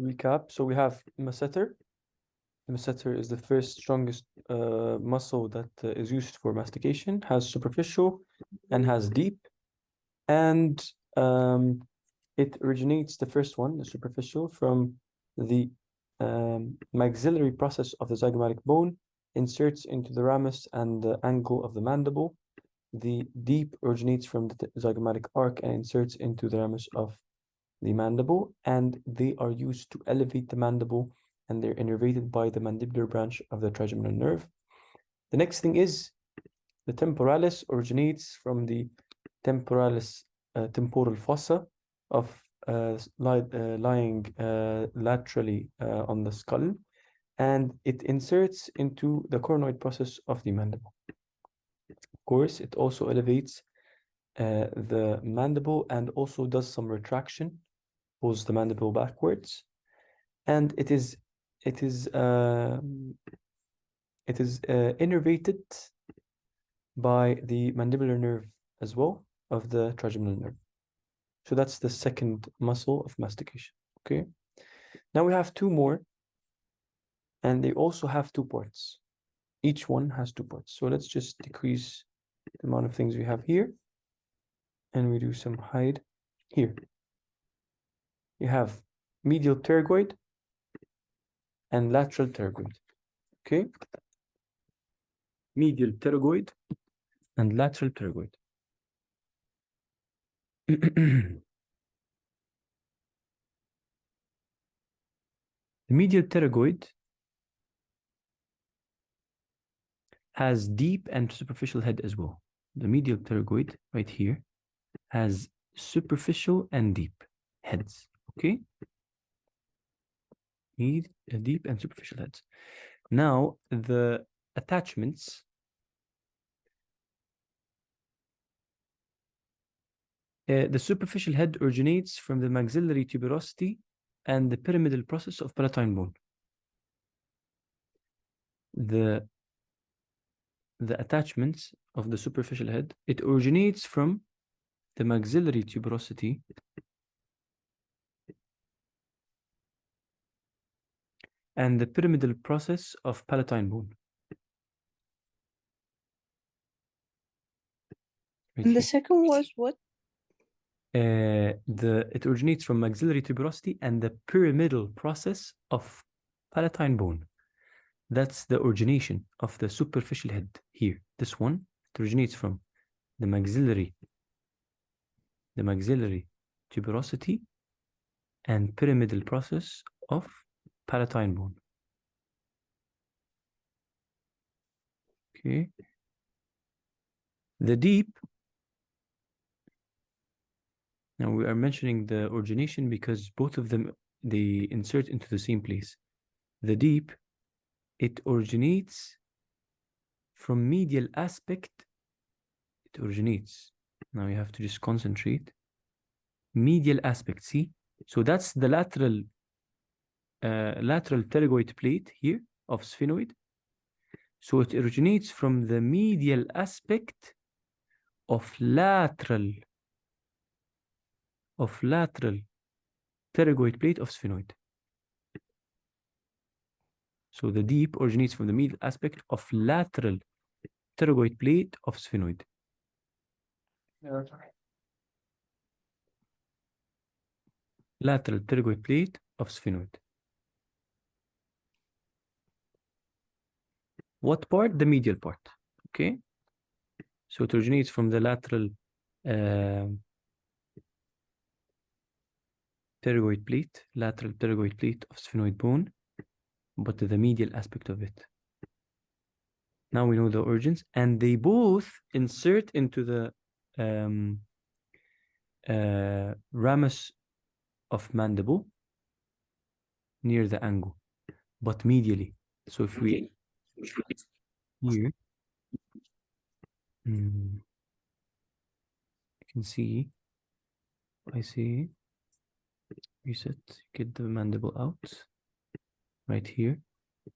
recap. So we have masseter. The masseter is the first strongest muscle that is used for mastication, has superficial and has deep. And it originates, the first one, the superficial, from the maxillary process of the zygomatic bone, inserts into the ramus and the angle of the mandible. The deep originates from the zygomatic arc and inserts into the ramus of the mandible, and they are used to elevate the mandible, and they're innervated by the mandibular branch of the trigeminal nerve. The next thing is the temporalis originates from the temporalis temporal fossa of lying laterally on the skull, and it inserts into the coronoid process of the mandible. Of course, it also elevates the mandible and also does some retraction, pulls the mandible backwards, and it is innervated by the mandibular nerve as well of the trigeminal nerve. So that's the second muscle of mastication. Okay. Now we have two more, and they also have two parts. Each one has two parts. So let's just decrease the amount of things we have here, and we do some hide here. You have medial pterygoid and lateral pterygoid. Okay. Medial pterygoid and lateral pterygoid. The medial pterygoid has deep and superficial head as well. The medial pterygoid right here has superficial and deep heads. Okay. Need a deep and superficial heads. Now the attachments. The superficial head originates from the maxillary tuberosity and the pyramidal process of palatine bone. The attachments of the superficial head, it originates from the maxillary tuberosity and the pyramidal process of palatine bone. Right And the here. second was what? It originates from maxillary tuberosity and the pyramidal process of palatine bone. That's the origination of the superficial head here. This one, it originates from the maxillary tuberosity and pyramidal process of palatine bone. Okay. The deep. Now we are mentioning the origination because both of them, they insert into the same place. The deep, it originates from medial aspect. It originates. Now you have to just concentrate. Medial aspect, see? So that's the lateral pterygoid plate here of sphenoid. So it originates from the medial aspect of lateral pterygoid plate of sphenoid. So the deep originates from the medial aspect of lateral pterygoid plate of sphenoid. Lateral pterygoid plate of sphenoid. What part? The medial part. Okay. So it originates from the lateral pterygoid plate of sphenoid bone, but the medial aspect of it. Now we know the origins, and they both insert into the ramus of mandible near the angle, but medially. So if we here, you can see, I see, reset, get the mandible out right here,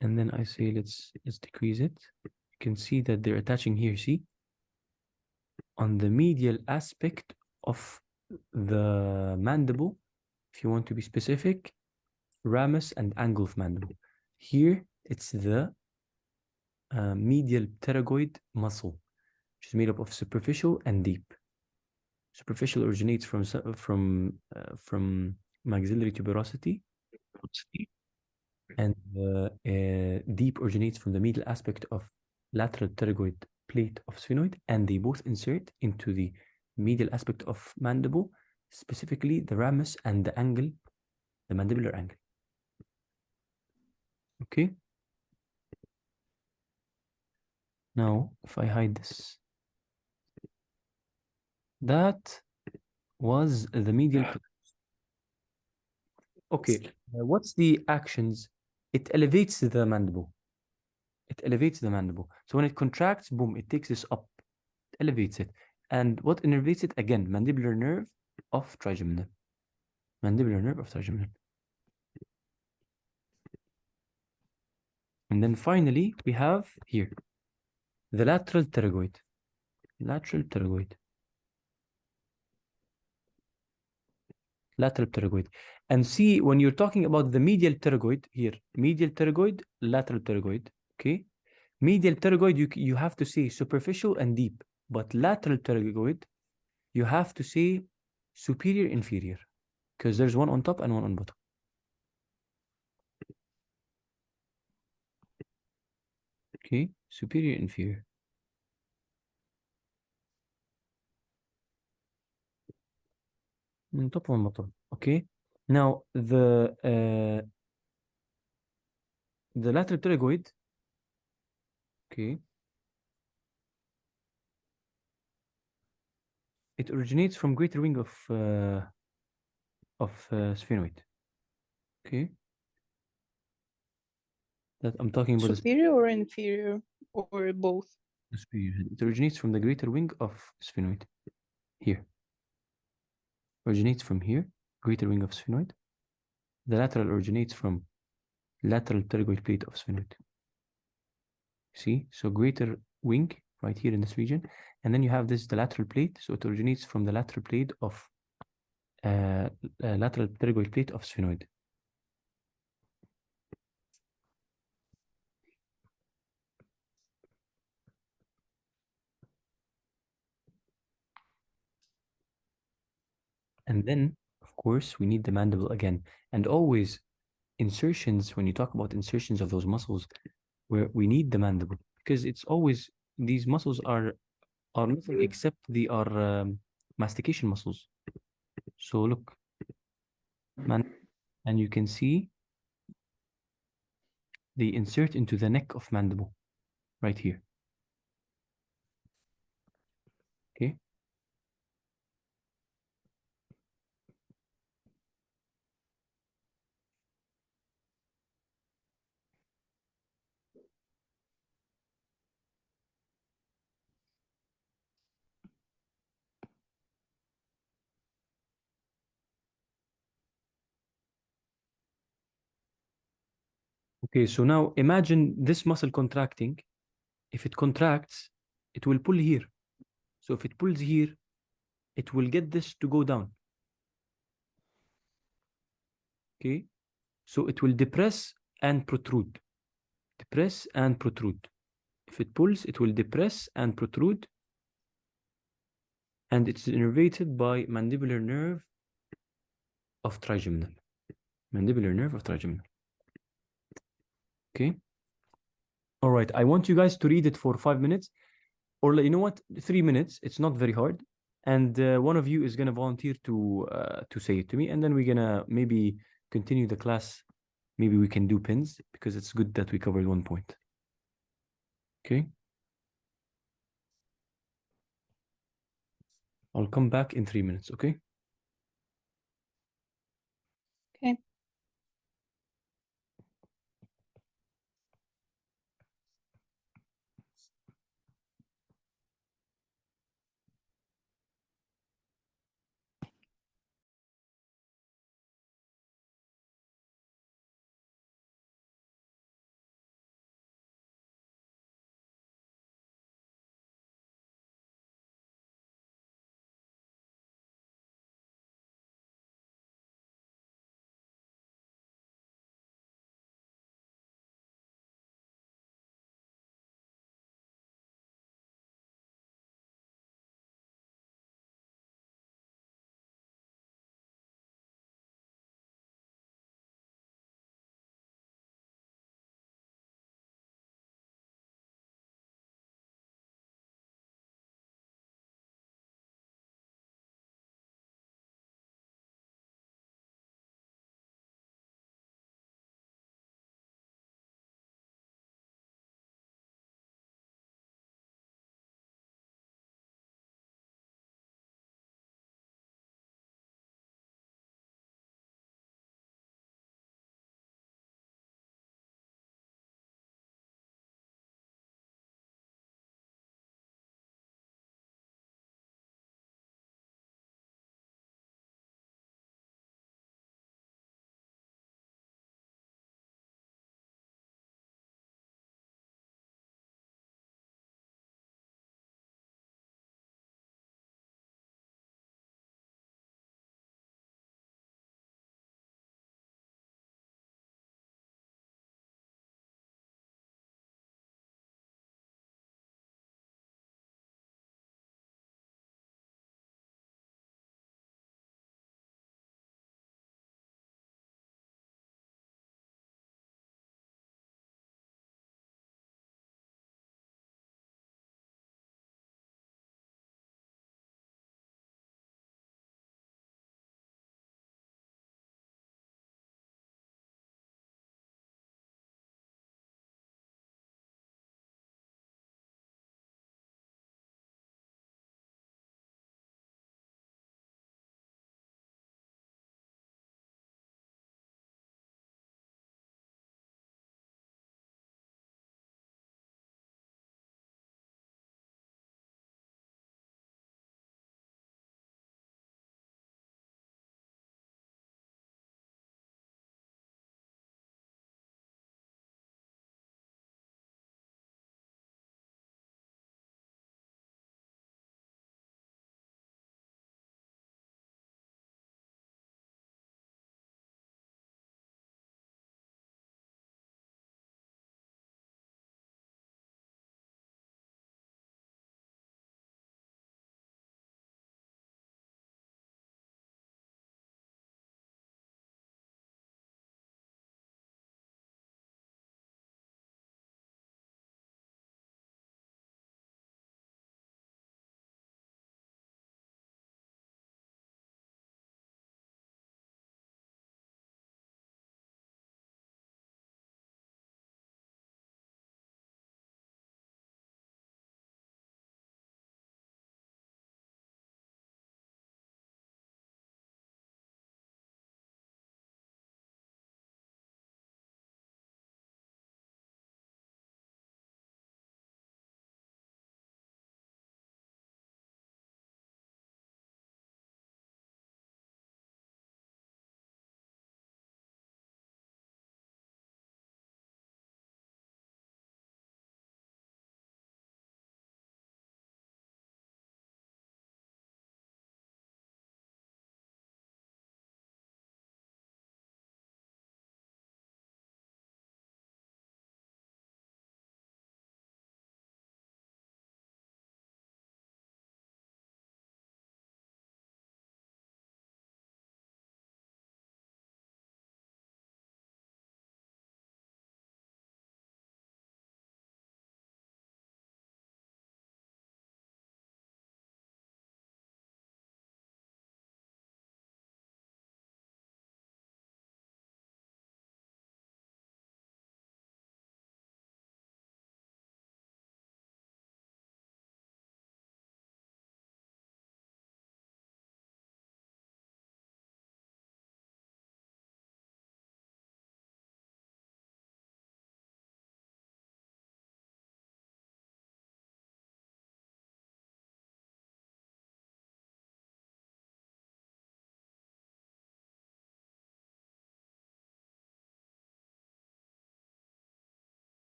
and then I say let's decrease it. You can see that they're attaching here, see, on the medial aspect of the mandible, if you want to be specific, ramus and angle of mandible. Here, it's the medial pterygoid muscle, which is made up of superficial and deep. Superficial originates from maxillary tuberosity, and deep originates from the medial aspect of lateral pterygoid plate of sphenoid, and they both insert into the medial aspect of mandible, specifically the ramus and the angle, the mandibular angle. Okay. Now, if I hide this, that was the medial. Okay, what's the actions? It elevates the mandible. It elevates the mandible. So when it contracts, boom, it takes this up, it elevates it. And what innervates it? Again, mandibular nerve of trigeminal. Mandibular nerve of trigeminal. And then finally, we have here the lateral pterygoid. Lateral pterygoid. Lateral pterygoid. And see, when you're talking about the medial pterygoid here, medial pterygoid, lateral pterygoid, okay? Medial pterygoid, you have to say superficial and deep, but lateral pterygoid, you have to say superior, inferior, because there's one on top and one on bottom. Okay, superior, inferior. On top and bottom. Okay. Now the lateral pterygoid. Okay. It originates from greater wing of sphenoid. Okay. That I'm talking about superior or inferior or both? the superior head. It originates from the greater wing of sphenoid. Here. Originates from here, greater wing of sphenoid. The lateral originates from lateral pterygoid plate of sphenoid. See, so greater wing right here in this region, and then you have this the lateral plate. So it originates from the lateral plate of lateral pterygoid plate of sphenoid. And then, of course, we need the mandible again. And always insertions, when you talk about insertions of those muscles, where we need the mandible, because it's always, these muscles are nothing except they are mastication muscles. So look, and you can see they insert into the neck of mandible right here. Okay. Okay, so now imagine this muscle contracting. If it contracts, it will pull here. So if it pulls here, it will get this to go down. Okay, so it will depress and protrude. Depress and protrude. If it pulls, it will depress and protrude. And it's innervated by mandibular nerve of trigeminal. Mandibular nerve of trigeminal. Okay. All right. I want you guys to read it for 5 minutes, or you know what, 3 minutes. It's not very hard. And one of you is gonna volunteer to say it to me, and then we're gonna maybe continue the class. Maybe we can do pins because it's good that we covered one point. Okay. I'll come back in 3 minutes. Okay. Okay.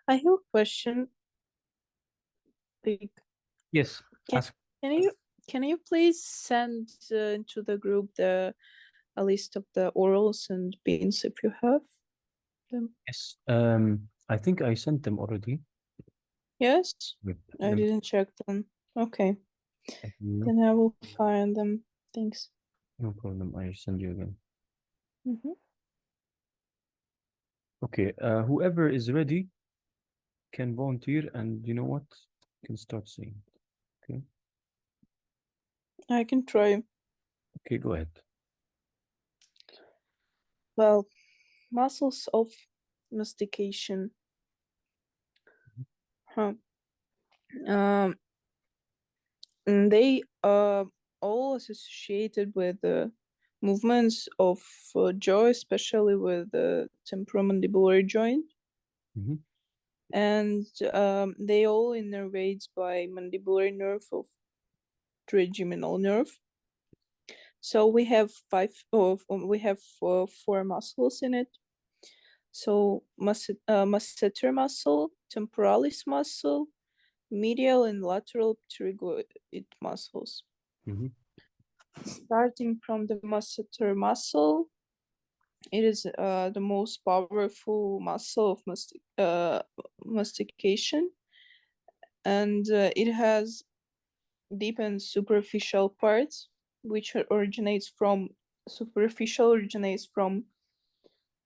I have a question. Like, Yes, Can- ask. can you please send into the group a list of the orals and beans if you have them? Yes. I think I sent them already. Yes, Wait, I let me didn't check them. Okay, check you. then I will find them. Thanks. No problem. I send you again. Mhm. Okay. Whoever is ready can volunteer, and you know what? Can start saying. Okay. I can try. Okay. Go ahead. Well, muscles of mastication. Huh. Um, and they are all associated with the movements of jaw, especially with the temporomandibular joint. Mm-hmm. And they all innervates by mandibular nerve of trigeminal nerve. So we have four muscles in it. So masseter muscle, temporalis muscle, medial and lateral pterygoid muscles. Mm-hmm. Starting from the masseter muscle, it is the most powerful muscle of mastication, and it has deep and superficial parts, which originates from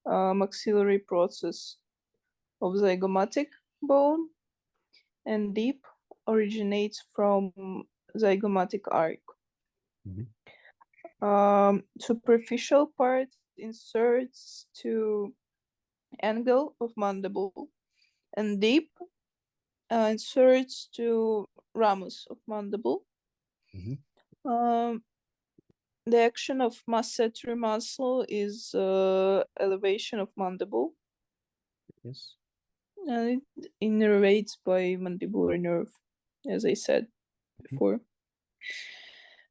maxillary process of zygomatic bone, and deep originates from zygomatic arc. Mm-hmm. Superficial part inserts to angle of mandible, and deep inserts to ramus of mandible. Mm-hmm. Um, the action of masseter muscle is elevation of mandible, Yes. and it innervates by mandibular nerve, as I said before.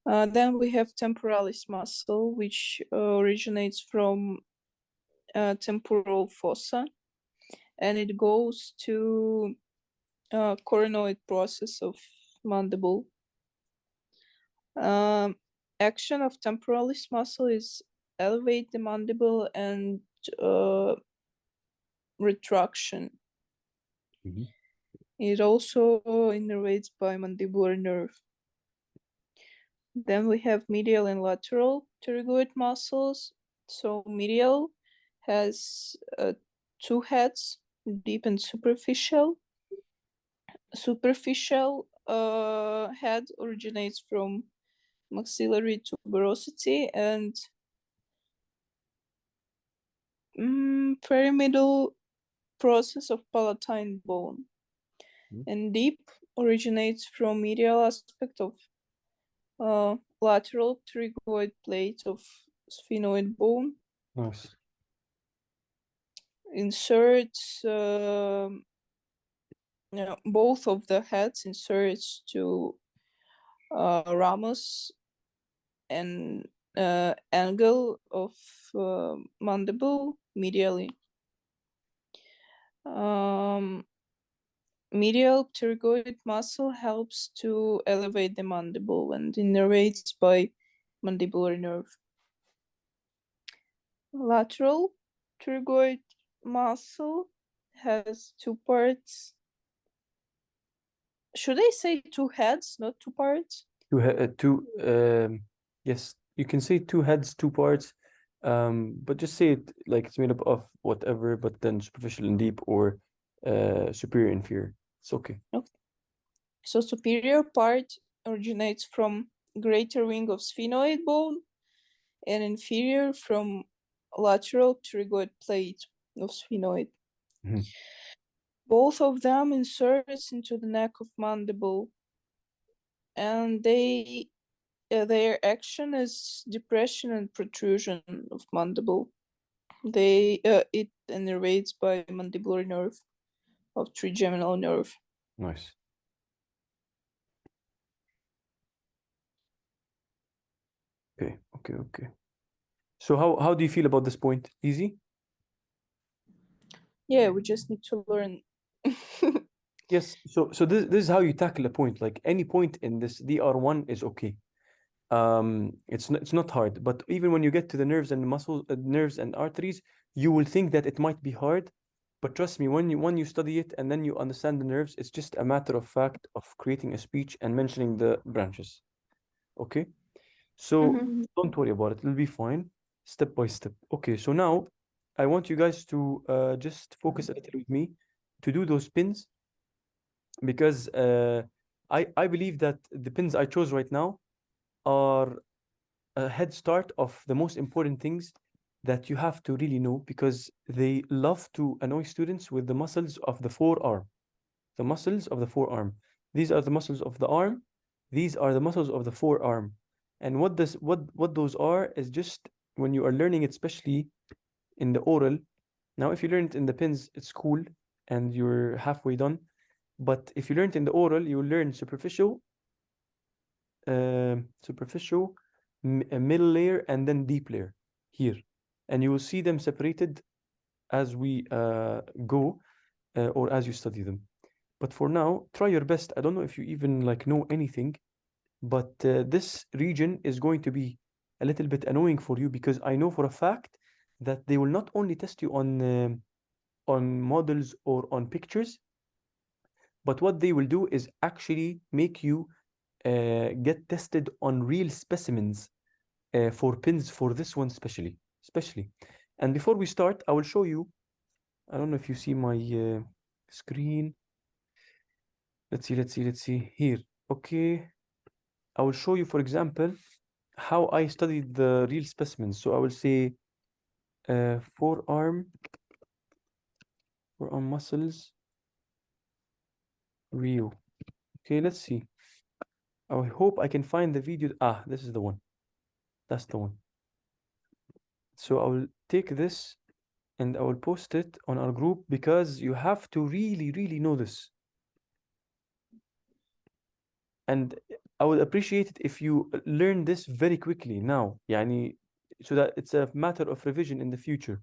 Then we have temporalis muscle, which originates from temporal fossa, and it goes to coronoid process of mandible. Action of temporalis muscle is elevate the mandible and retraction. Mm-hmm. It also innervates by mandibular nerve. Then we have medial and lateral pterygoid muscles. So medial has two heads, deep and superficial. Superficial head originates from maxillary tuberosity, and pyramidal process of palatine bone. Mhm. And deep originates from medial aspect of lateral pterygoid plate of sphenoid bone. Nice. Inserts both of the heads inserts to ramus and angle of mandible medially. Medial pterygoid muscle helps to elevate the mandible and innervates by mandibular nerve. Lateral pterygoid muscle has two parts. Should I say two heads, not two parts? Yes, you can say two heads, two parts, but just say it like it's made up of whatever, but then superficial and deep, or superior, inferior. It's okay. Okay. So superior part originates from greater wing of sphenoid bone, and inferior from lateral pterygoid plate of sphenoid. Mhm. Both of them inserts into the neck of mandible, and their action is depression and protrusion of mandible. It innervates by mandibular nerve of trigeminal nerve. Nice. Okay, okay, okay. So how do you feel about this point? Easy? Yeah, we just need to learn Yes, so this is how you tackle a point. Like any point in this DR1 is okay. It's not hard, but even when you get to the nerves and muscles, nerves and arteries, you will think that it might be hard. But trust me, when you study it and then you understand the nerves, it's just a matter of fact of creating a speech and mentioning the branches. Okay? So don't worry about it. It'll be fine, step by step. Okay, so now I want you guys to just focus a little with me to do those pins because I believe that the pins I chose right now are a head start of the most important things that you have to really know because they love to annoy students with the muscles of the forearm. The muscles of the forearm. These are the muscles of the arm. These are the muscles of the forearm. And what those are is just when you are learning it, especially in the oral. Now, if you learn it in the pins, it's cool and you're halfway done. But if you learn it in the oral, you will learn superficial, middle layer, and then deep layer here. And you will see them separated as we go or as you study them. But for now, try your best. I don't know if you even like know anything, but this region is going to be a little bit annoying for you because I know for a fact that they will not only test you on models or on pictures, but what they will do is actually make you get tested on real specimens for pins for this one especially. And before we start, I will show you. I don't know if you see my screen. Let's see here. Okay, I will show you, for example, how I studied the real specimens. So I will say forearm muscles, real. Okay, let's see. I hope I can find the video. Ah, this is the one. That's the one. So I will take this and I will post it on our group because you have to really know this. And I would appreciate it if you learn this very quickly now, يعني, so that it's a matter of revision in the future.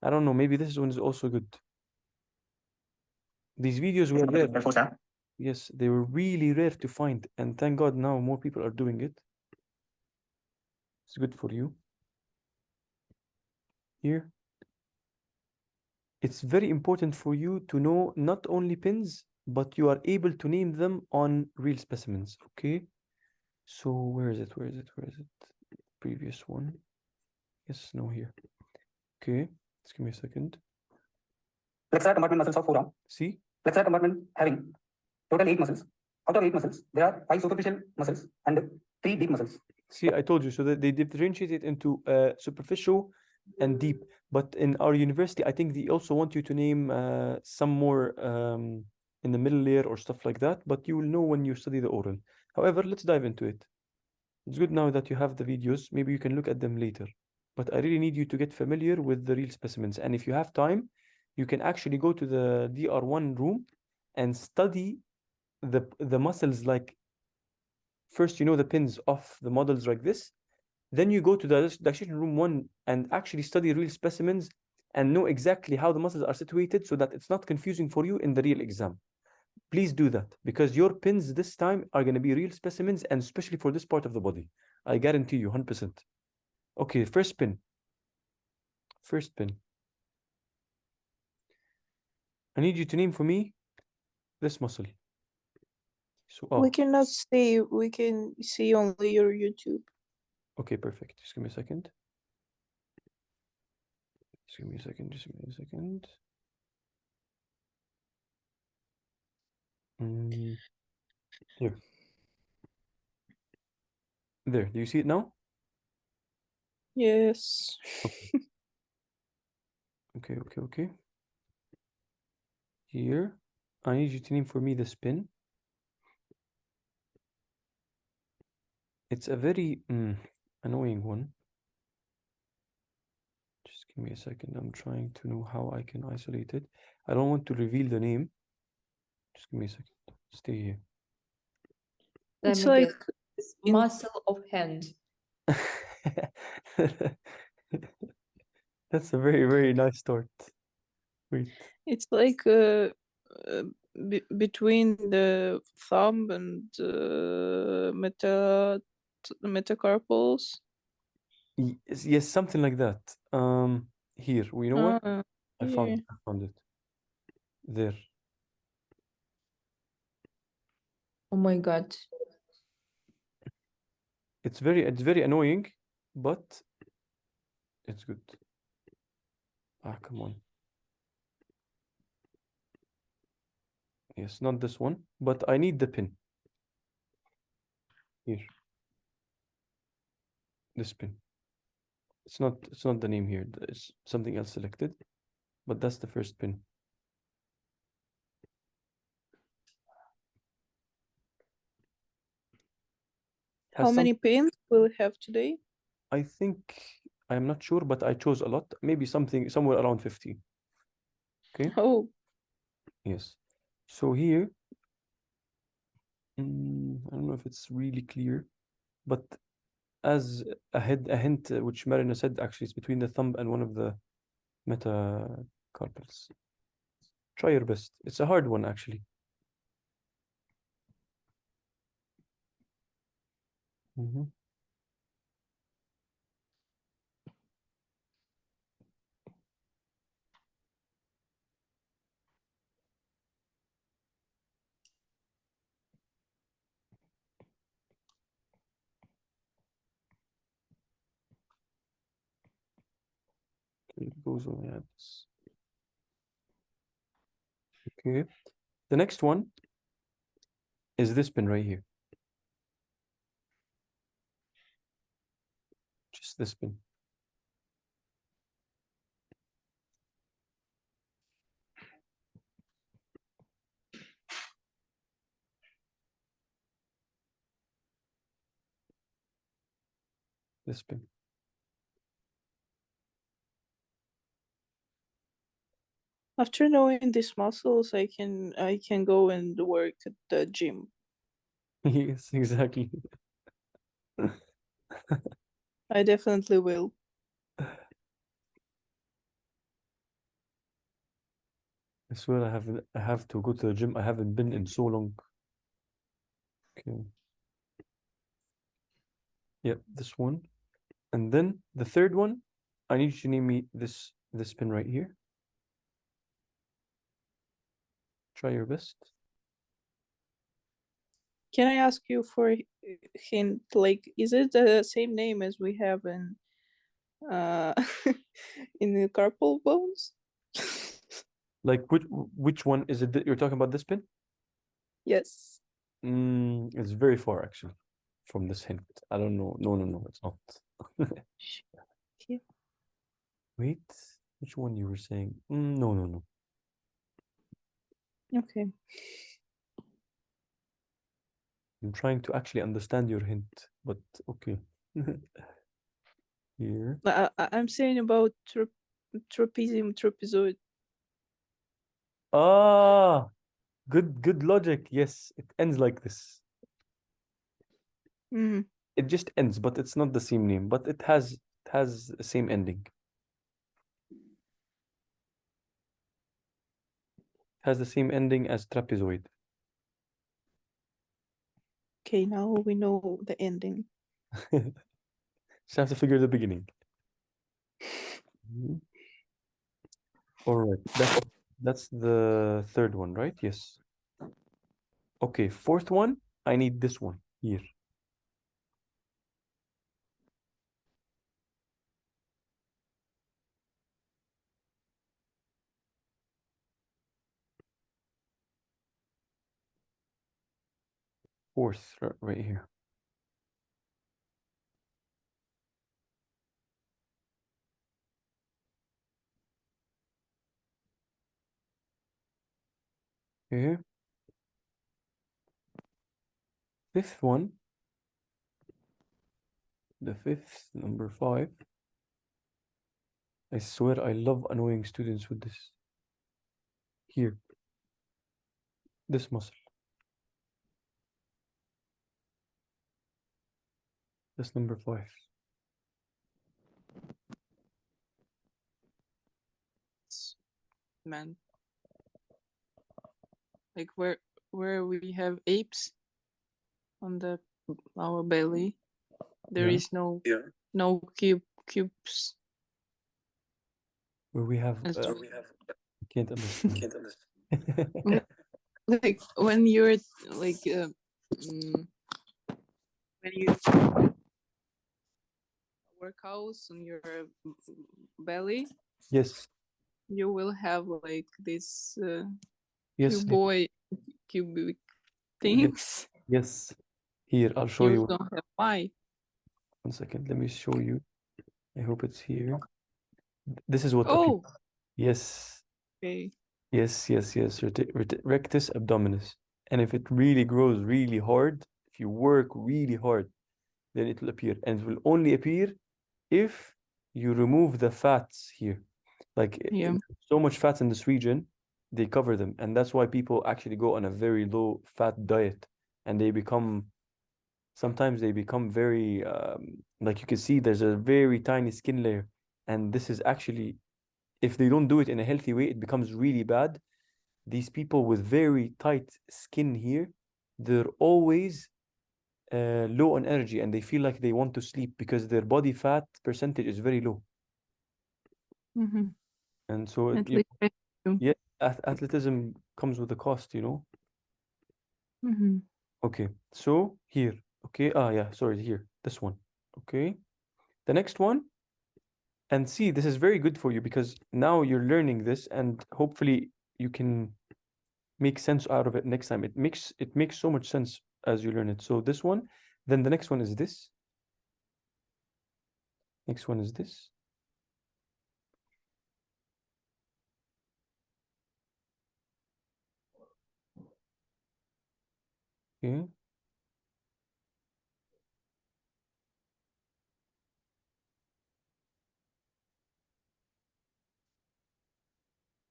I don't know, maybe this one is also good. These videos were rare. Yes, they were really rare to find, and thank God now more people are doing it. It's good for you. Here. It's very important for you to know not only pins, but you are able to name them on real specimens, okay? So where is it? Previous one. Yes, no, here. Okay, just give me a second. Flexor compartment muscles of forearm. See? Flexor compartment having total 8 muscles. Out of 8 muscles, there are 5 superficial muscles and 3 deep muscles. See, I told you. So that they differentiate it into superficial and deep. But in our university, I think they also want you to name some more in the middle layer or stuff like that. But you will know when you study the oral. However, let's dive into it. It's good now that you have the videos. Maybe you can look at them later. But I really need you to get familiar with the real specimens. And if you have time, you can actually go to the DR1 room and study the muscles. Like first, you know the pins of the models like this. Then you go to the dissection room 1 and actually study real specimens and know exactly how the muscles are situated so that it's not confusing for you in the real exam. Please do that because your pins this time are going to be real specimens and especially for this part of the body. I guarantee you 100%. Okay, first pin. I need you to name for me this muscle. So, We cannot see. We can see only your YouTube. Okay, perfect. Just give me a second. Here. There. Do you see it now? Yes. Okay. Here. I need you to name for me the spin. It's a very annoying one. Just give me a second. I'm trying to know how I can isolate it. I don't want to reveal the name. Just give me a second. Stay here. It's like muscle of hand. That's a very nice start. Wait. It's like between the thumb and metacarpals. Yes, something like that. Here, you know what? Ah, I found it. There. Oh my God. It's very annoying, but it's good. Ah, come on. Yes, not this one, but I need the pin. Here. This pin. It's not the name here. It's something else selected, but that's the first pin. Has How some, many pins will we have today? I think I'm not sure, but I chose a lot. Maybe somewhere around 15. Okay. Oh, Yes. So here, I don't know if it's really clear, but as a hint, which Marina said, actually, it's between the thumb and one of the metacarpals. Try your best. It's a hard one, actually. It goes on ads. Okay. The next one is this pin right here. Just this pin. This pin. after knowing these muscles, I can go and work at the gym. Yes, exactly. I definitely will. I swear I have to go to the gym. I haven't been in so long. Okay. Yep, this one. And then the third one, I need you to name me this pin right here. Try your best. Can I ask you for a hint? Like, is it the same name as we have in in the carpal bones? Like which one is it that you're talking about, this pin? Yes. It's very far actually from this hint. I don't know. No, it's not. Here. Wait, which one you were saying? No. Okay. I'm trying to actually understand your hint, but okay. Here. I'm saying about trapezoid. Ah, good logic. Yes, it ends like this. Mm. It just ends, but it's not the same name, but it has the same ending. It has the same ending as trapezoid. Okay, now we know the ending. Just have to figure the beginning. All right, that's the third one, right? Yes. Okay, fourth one, I need this one here. Fourth, right here. Okay. Fifth one, the fifth, number 5. I swear I love annoying students with this. Here, this muscle. That's number 5. Man. like where we have apes on our belly, there Yeah. is no cubes. Where we have As can't understand. like when you're like when you workouts on your belly, Yes. you will have like this Yes. cubic things. Yes. Here, I'll show You you. don't have why. 1 second. Let me show you. I hope it's here. This is what appears. Oh, Yes. okay. Yes. Rectus abdominis. And if it really grows really hard, if you work really hard, then it will appear. And it will only appear if you remove the fats here. Like Yeah. so much fats in this region, they cover them. And that's why people actually go on a very low fat diet. And sometimes they become very, like you can see, there's a very tiny skin layer. And this is actually, if they don't do it in a healthy way, it becomes really bad. These people with very tight skin here, they're always low on energy and they feel like they want to sleep because their body fat percentage is very low. Mm-hmm. And so, yeah, athleticism comes with a cost, you know? Mm-hmm. Okay, so here, okay, yeah, sorry, here, this one, okay? The next one, and see, this is very good for you because now you're learning this and hopefully you can make sense out of it next time. It makes so much sense as you learn it. So this one, then the next one is this. Next one is this. Okay.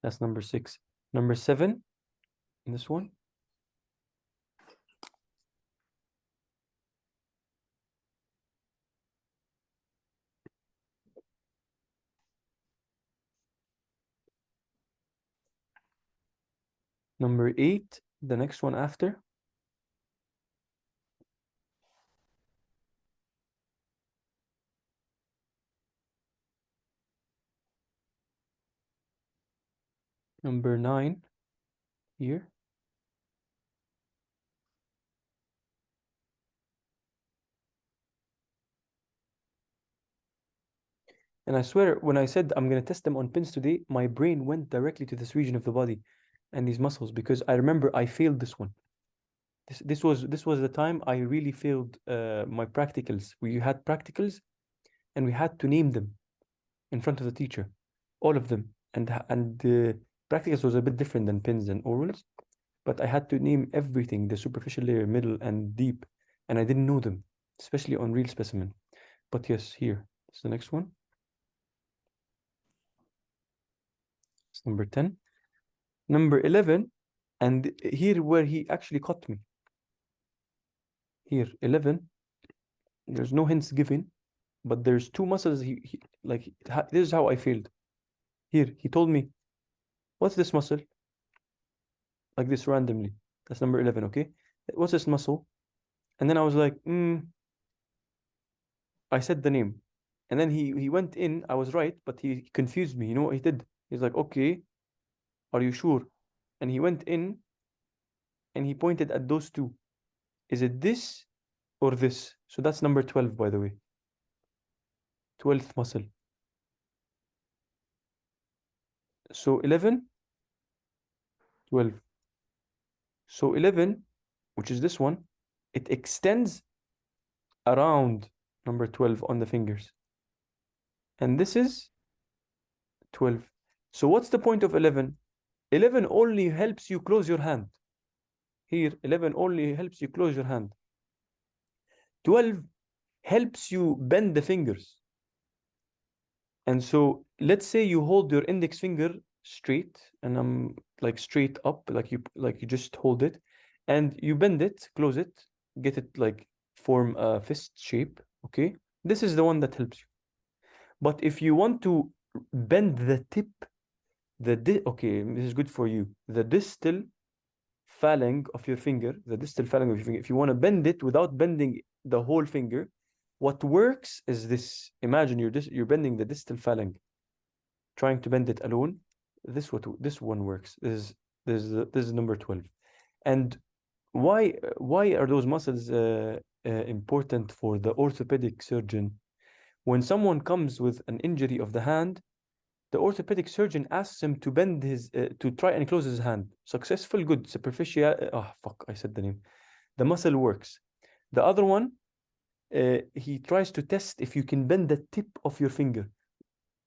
That's number 6. Number 7 in this one. Number 8, the next one after. Number 9 here. And I swear, when I said I'm going to test them on pins today, my brain went directly to this region of the body and these muscles because I remember I failed this one. This was the time I really failed my practicals. We had practicals and we had to name them in front of the teacher, all of them. And practicals was a bit different than pins and orals, but I had to name everything, the superficial layer, middle, and deep, and I didn't know them, especially on real specimen. But yes, here, it's the next one. It's number 10. Number 11, and here where he actually caught me. Here, 11, there's no hints given, but there's two muscles this is how I failed. Here, he told me, what's this muscle? Like this randomly. That's number 11, okay? What's this muscle? And then I was like, I said the name. And then he went in, I was right, but he confused me. You know what he did? He's like, okay, are you sure? And he went in and he pointed at those two. Is it this or this? So that's number 12, by the way. 12th muscle. So 11, 12. So 11, which is this one, it extends around number 12 on the fingers. And this is 12. So what's the point of 11? 11 only helps you close your hand. Here, 11 only helps you close your hand. 12 helps you bend the fingers. And so let's say you hold your index finger straight and I'm like straight up, like you just hold it and you bend it, close it, get it like form a fist shape. Okay. This is the one that helps you. But if you want to bend the tip, okay, this is good for you. The distal phalanx of your finger, the distal phalanx of your finger, if you want to bend it without bending the whole finger, what works is this. Imagine you're bending the distal phalanx, trying to bend it alone. This one works. This is number 12. And why are those muscles important for the orthopedic surgeon? When someone comes with an injury of the hand, the orthopedic surgeon asks him to bend to try and close his hand. Successful, good. Superficial. Oh fuck! I said the name. The muscle works. The other one, he tries to test if you can bend the tip of your finger.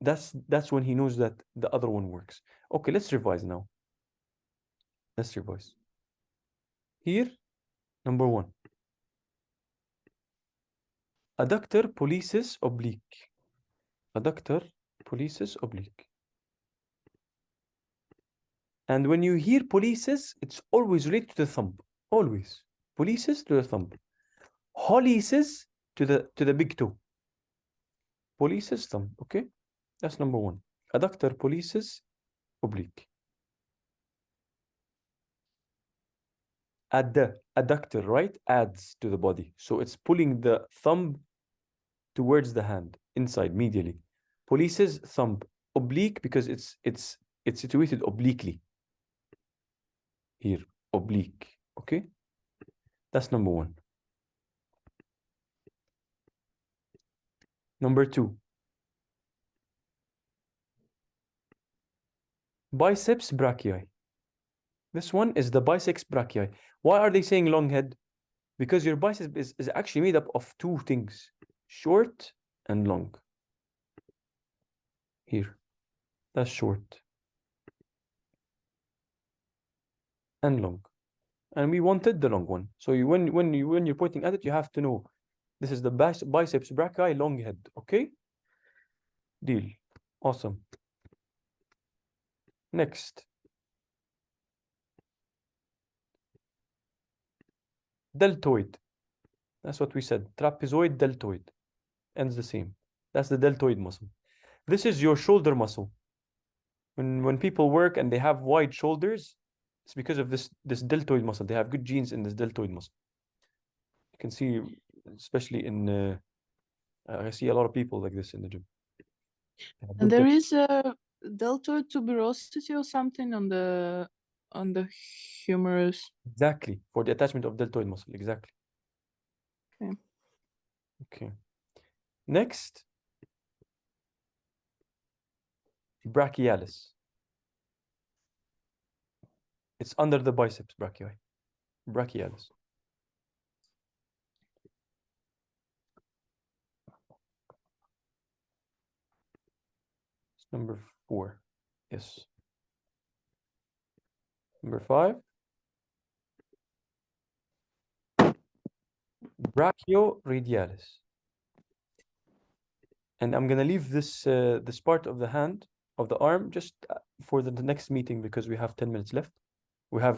That's when he knows that the other one works. Okay, let's revise now. Let's revise. Here, number 1. Adductor pollicis oblique. Adductor pollicis oblique. And when you hear pollicis, it's always related to the thumb. Always. Pollicis to the thumb. Holosis to the big toe. Pollicis thumb. Okay, that's number 1. Adductor pollicis oblique. Adductor, right? Adds to the body. So it's pulling the thumb towards the hand, inside, medially. Pollicis thumb. Oblique because it's situated obliquely. Here, oblique. Okay? That's number 1. Number 2. Biceps brachii. This one is the biceps brachii. Why are they saying long head? Because your bicep is actually made up of 2 things, short and long. Here, that's short and long, and we wanted the long one. So when you're pointing at it, you have to know this is the biceps brachii, long head. Okay, deal. Awesome. Next, deltoid. That's what we said. Trapezoid, deltoid, ends the same. That's the deltoid muscle. This is your shoulder muscle. When people work and they have wide shoulders, it's because of this deltoid muscle. They have good genes in this deltoid muscle. You can see, especially in I see a lot of people like this in the gym. And there is a deltoid tuberosity or something on the humerus. Exactly, for the attachment of deltoid muscle. Exactly. Okay. Okay. Next, brachialis. It's under the biceps brachii. Brachialis. It's number 4. Yes. Number 5. Brachioradialis. And I'm gonna leave this this part of the hand, of the arm, just for the next meeting because we have 10 minutes left. We have